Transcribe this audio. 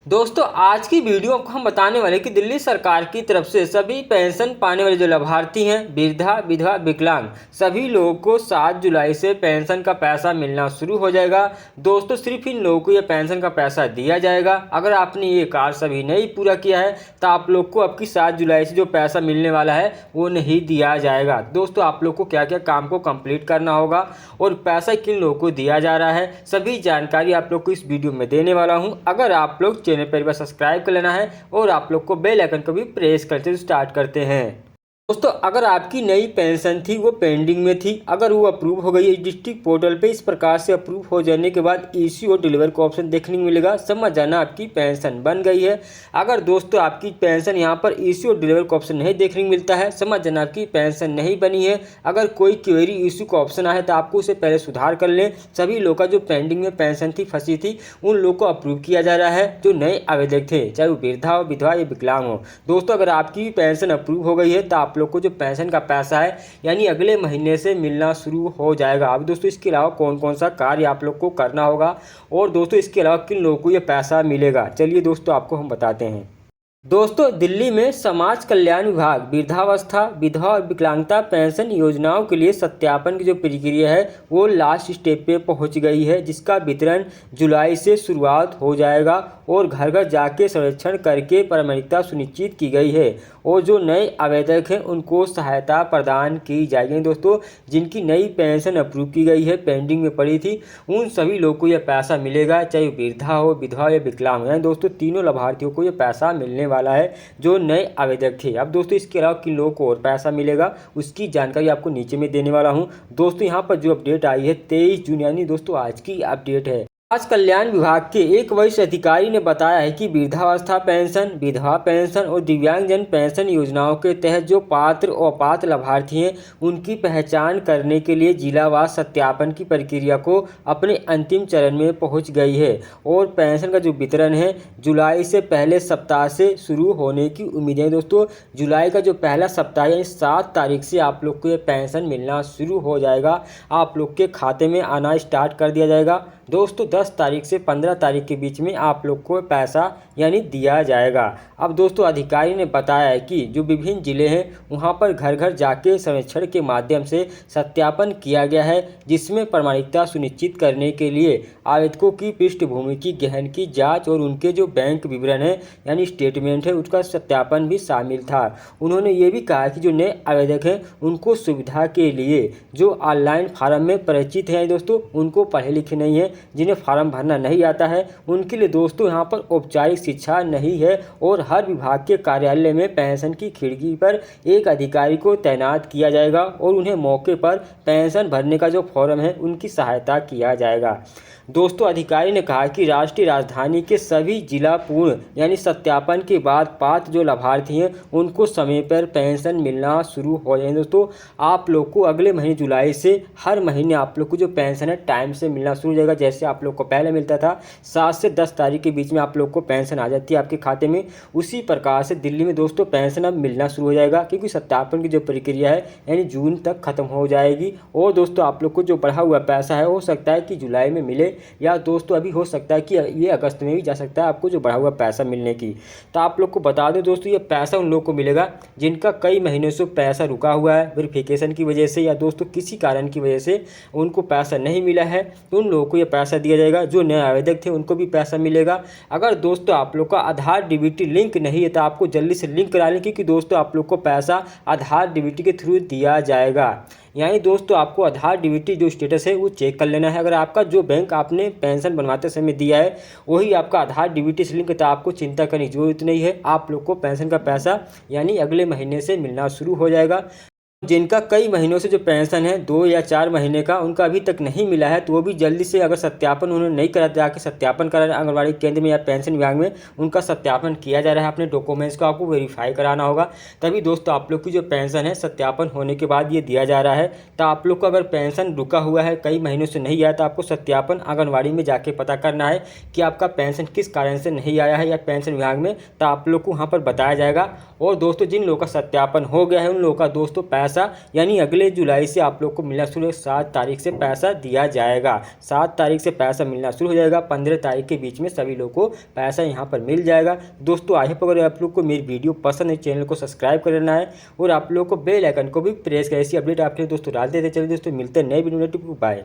दोस्तों आज की वीडियो आपको हम बताने वाले कि दिल्ली सरकार की तरफ से सभी पेंशन पाने वाले जो लाभार्थी हैं वृद्धा विधवा विकलांग सभी लोगों को 7 जुलाई से पेंशन का पैसा मिलना शुरू हो जाएगा। दोस्तों सिर्फ इन लोगों को ये पेंशन का पैसा दिया जाएगा। अगर आपने ये कार्य सभी नहीं पूरा किया है तो आप लोग को अब की 7 जुलाई से जो पैसा मिलने वाला है वो नहीं दिया जाएगा। दोस्तों आप लोग को क्या क्या काम को कंप्लीट करना होगा और पैसा किन लोगों को दिया जा रहा है सभी जानकारी आप लोग को इस वीडियो में देने वाला हूँ। अगर आप लोग चैनल पर बस सब्सक्राइब कर लेना है और आप लोग को बेल आइकन को भी प्रेस करते स्टार्ट करते हैं। दोस्तों अगर आपकी नई पेंशन थी वो पेंडिंग में थी, अगर वो अप्रूव हो गई है डिस्ट्रिक्ट पोर्टल पे इस प्रकार से अप्रूव हो जाने के बाद इश्यू और डिलीवर का ऑप्शन देखने को मिलेगा, समझ जाना आपकी पेंशन बन गई है। अगर दोस्तों आपकी पेंशन यहाँ पर इश्यू और डिलीवर का ऑप्शन नहीं देखने को मिलता है, समझ जाना आपकी पेंशन नहीं बनी है। अगर कोई क्वेरी इश्यू का ऑप्शन आए तो आपको उसे पहले सुधार कर लें। सभी लोग का जो पेंडिंग में पेंशन थी फंसी थी उन लोग को अप्रूव किया जा रहा है जो नए आवेदक थे, चाहे वो वृद्धा हो विधवा या विकलांग हो। दोस्तों अगर आपकी पेंशन अप्रूव हो गई है तो आप लोग को जो पेंशन का पैसा है यानी अगले महीने से मिलना शुरू हो जाएगा। अब दोस्तों इसके अलावा कौन कौन सा कार्य आप लोग को करना होगा और दोस्तों इसके अलावा किन लोगों को ये पैसा मिलेगा, चलिए दोस्तों आपको हम बताते हैं। दोस्तों दिल्ली में समाज कल्याण विभाग वृद्धावस्था विधवा और विकलांगता पेंशन योजनाओं के लिए सत्यापन की जो प्रक्रिया है वो लास्ट स्टेप पे पहुंच गई है, जिसका वितरण जुलाई से शुरुआत हो जाएगा और घर घर जाके सर्वेक्षण करके प्रामाणिकता सुनिश्चित की गई है और जो नए आवेदक हैं उनको सहायता प्रदान की जाएगी। दोस्तों जिनकी नई पेंशन अप्रूव की गई है पेंडिंग में पड़ी थी उन सभी लोगों को यह पैसा मिलेगा, चाहे वृद्धा हो विधवा या विकलांग हो। दोस्तों तीनों लाभार्थियों को यह पैसा मिलने वाला है जो नए आवेदक थे। अब दोस्तों इसके अलावा किन लोगों को और पैसा मिलेगा उसकी जानकारी आपको नीचे में देने वाला हूं। दोस्तों यहां पर जो अपडेट आई है 23 जून यानी दोस्तों आज की अपडेट है। समाज कल्याण विभाग के एक वरिष्ठ अधिकारी ने बताया है कि वृद्धावस्था पेंशन विधवा पेंशन और दिव्यांगजन पेंशन योजनाओं के तहत जो पात्र और अपात्र लाभार्थी हैं उनकी पहचान करने के लिए जिलावार सत्यापन की प्रक्रिया को अपने अंतिम चरण में पहुंच गई है और पेंशन का जो वितरण है जुलाई से पहले सप्ताह से शुरू होने की उम्मीद है। दोस्तों जुलाई का जो पहला सप्ताह यानी 7 तारीख से आप लोग को ये पेंशन मिलना शुरू हो जाएगा, आप लोग के खाते में आना स्टार्ट कर दिया जाएगा। दोस्तों 10 तारीख से 15 तारीख के बीच में आप लोग को पैसा यानी दिया जाएगा। अब दोस्तों अधिकारी ने बताया है कि जो विभिन्न जिले हैं वहां पर घर घर जाके सर्वेक्षण के माध्यम से सत्यापन किया गया है, जिसमें प्रामाणिकता सुनिश्चित करने के लिए आवेदकों की पृष्ठभूमि की गहन की जांच और उनके जो बैंक विवरण है यानी स्टेटमेंट है उसका सत्यापन भी शामिल था। उन्होंने ये भी कहा कि जो नए आवेदक हैं उनको सुविधा के लिए जो ऑनलाइन फार्म में परिचित हैं, दोस्तों उनको पढ़े लिखे नहीं है, जिन्हें फार्म भरना नहीं आता है उनके लिए दोस्तों यहाँ पर औपचारिक शिक्षा नहीं है और हर विभाग के कार्यालय में पेंशन की खिड़की पर एक अधिकारी को तैनात किया जाएगा और उन्हें मौके पर पेंशन भरने का जो फॉर्म है उनकी सहायता किया जाएगा। दोस्तों अधिकारी ने कहा कि राष्ट्रीय राजधानी के सभी जिला पूर्ण यानी सत्यापन के बाद पात्र जो लाभार्थी हैं उनको समय पर पेंशन मिलना शुरू हो जाएगी। दोस्तों आप लोग को अगले महीने जुलाई से हर महीने आप लोग को जो पेंशन है टाइम से मिलना शुरू हो जाएगा। जैसे आप लोग को पहले मिलता था 7 से 10 तारीख के बीच में आप लोग को पेंशन आ जाती है आपके खाते में, उसी प्रकार से दिल्ली में दोस्तों पेंशन अब मिलना शुरू हो जाएगा, क्योंकि सत्यापन की जो प्रक्रिया है यानी जून तक खत्म हो जाएगी। और दोस्तों आप लोग को जो बढ़ा हुआ पैसा है हो सकता है कि जुलाई में मिले या दोस्तों अभी हो सकता है कि ये अगस्त में भी जा सकता है आपको जो बढ़ा हुआ पैसा मिलने की। तो आप लोग को बता दें दोस्तों ये पैसा उन लोगों को मिलेगा जिनका कई महीनों से पैसा रुका हुआ है वेरिफिकेशन की वजह से या दोस्तों किसी कारण की वजह से उनको पैसा नहीं मिला है, तो उन लोगों को ये पैसा दिया जाएगा। जो नए आवेदक थे उनको भी पैसा मिलेगा। अगर दोस्तों आप लोग का आधार डीबीटी लिंक नहीं है तो आपको जल्दी से लिंक करा लें, क्योंकि दोस्तों आप लोग को पैसा आधार डीबीटी के थ्रू दिया जाएगा। यानी दोस्तों आपको आधार डीबीटी जो स्टेटस है वो चेक कर लेना है। अगर आपका जो बैंक आपने पेंशन बनवाते समय दिया है वही आपका आधार डीबीटी से लिंक है तो आपको चिंता करने की जरूरत नहीं है, आप लोग को पेंशन का पैसा यानी अगले महीने से मिलना शुरू हो जाएगा। जिनका कई महीनों से जो पेंशन है 2 या 4 महीने का उनका अभी तक नहीं मिला है तो वो भी जल्दी से अगर सत्यापन उन्होंने नहीं करा जाके सत्यापन करा आंगनबाड़ी केंद्र में या पेंशन विभाग में उनका सत्यापन किया जा रहा है। अपने डॉक्यूमेंट्स को आपको वेरीफाई कराना होगा, तभी दोस्तों आप लोग की जो पेंशन है सत्यापन होने के बाद ये दिया जा रहा है। तो आप लोग को अगर पेंशन रुका हुआ है कई महीनों से नहीं आया तो आपको सत्यापन आंगनबाड़ी में जाके पता करना है कि आपका पेंशन किस कारण से नहीं आया है या पेंशन विभाग में, तो आप लोग को वहाँ पर बताया जाएगा। और दोस्तों जिन लोगों का सत्यापन हो गया है उन लोगों का दोस्तों पैसा पैसा, यानी अगले जुलाई से आप लोग को मिलना शुरू है। 7 तारीख से पैसा दिया जाएगा। 7 तारीख से पैसा मिलना शुरू हो जाएगा। 15 तारीख के बीच में सभी लोग को पैसा यहाँ पर मिल जाएगा। दोस्तों आई होप अगर आप लोग को मेरी वीडियो पसंद है, चैनल को सब्सक्राइब कर लेना है और आप लोग को बेल आइकन को भी प्रेस करें। ऐसी अपडेट आपके लिए दोस्तों डालते थे। चलिए दोस्तों मिलते हैं नए वीडियो में। बाय।